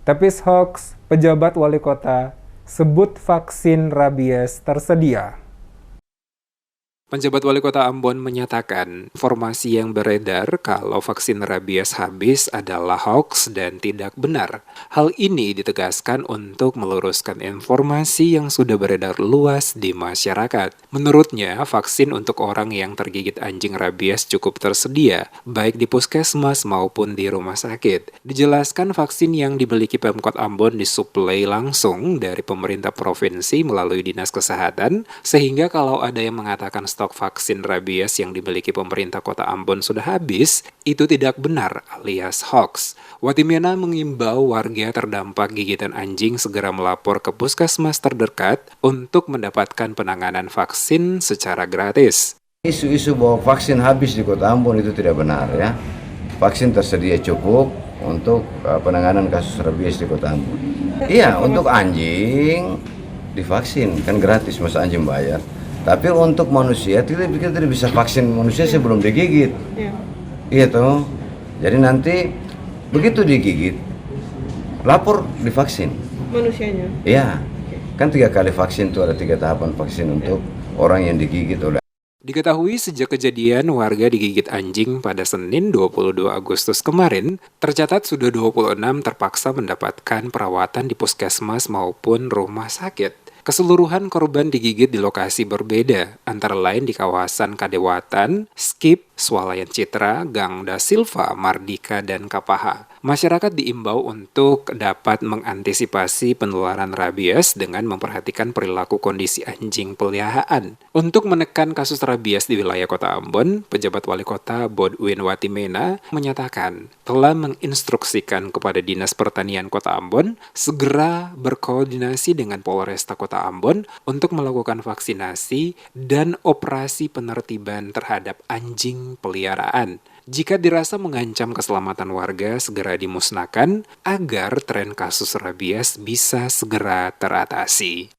Tepis hoax, pejabat wali kota sebut vaksin rabies tersedia. Penjabat Wali Kota Ambon menyatakan informasi yang beredar kalau vaksin rabies habis adalah hoax dan tidak benar. Hal ini ditegaskan untuk meluruskan informasi yang sudah beredar luas di masyarakat. Menurutnya, vaksin untuk orang yang tergigit anjing rabies cukup tersedia, baik di puskesmas maupun di rumah sakit. Dijelaskan vaksin yang dimiliki Pemkot Ambon disuplai langsung dari pemerintah provinsi melalui Dinas Kesehatan, sehingga kalau ada yang mengatakan stok vaksin rabies yang dimiliki pemerintah kota Ambon sudah habis, itu tidak benar alias hoax. Watimena mengimbau warga terdampak gigitan anjing segera melapor ke puskesmas terdekat untuk mendapatkan penanganan vaksin secara gratis. Isu-isu bahwa vaksin habis di kota Ambon itu tidak benar ya. Vaksin tersedia cukup untuk penanganan kasus rabies di kota Ambon. Iya, untuk anjing divaksin kan gratis, masa anjing bayar. Tapi untuk manusia kita tidak bisa vaksin manusia sebelum digigit. Iya toh. Jadi nanti begitu digigit, lapor divaksin. Manusianya? Iya. Kan 3 kali vaksin itu ada 3 tahapan vaksin untuk orang yang digigit oleh. Diketahui sejak kejadian warga digigit anjing pada Senin 22 Agustus kemarin, tercatat sudah 26 terpaksa mendapatkan perawatan di puskesmas maupun rumah sakit. Keseluruhan korban digigit di lokasi berbeda, antara lain di kawasan Kadewatan, Skip, Swalayan Citra, Gang Da Silva, Mardika, dan Kapaha. Masyarakat diimbau untuk dapat mengantisipasi penularan rabies dengan memperhatikan perilaku kondisi anjing peliharaan. Untuk menekan kasus rabies di wilayah Kota Ambon, pejabat wali kota Bodwin Watimena menyatakan telah menginstruksikan kepada Dinas Pertanian Kota Ambon segera berkoordinasi dengan Polresta Kota Ambon untuk melakukan vaksinasi dan operasi penertiban terhadap anjing peliharaan. Jika dirasa mengancam keselamatan warga, segera dimusnahkan agar tren kasus rabies bisa segera teratasi.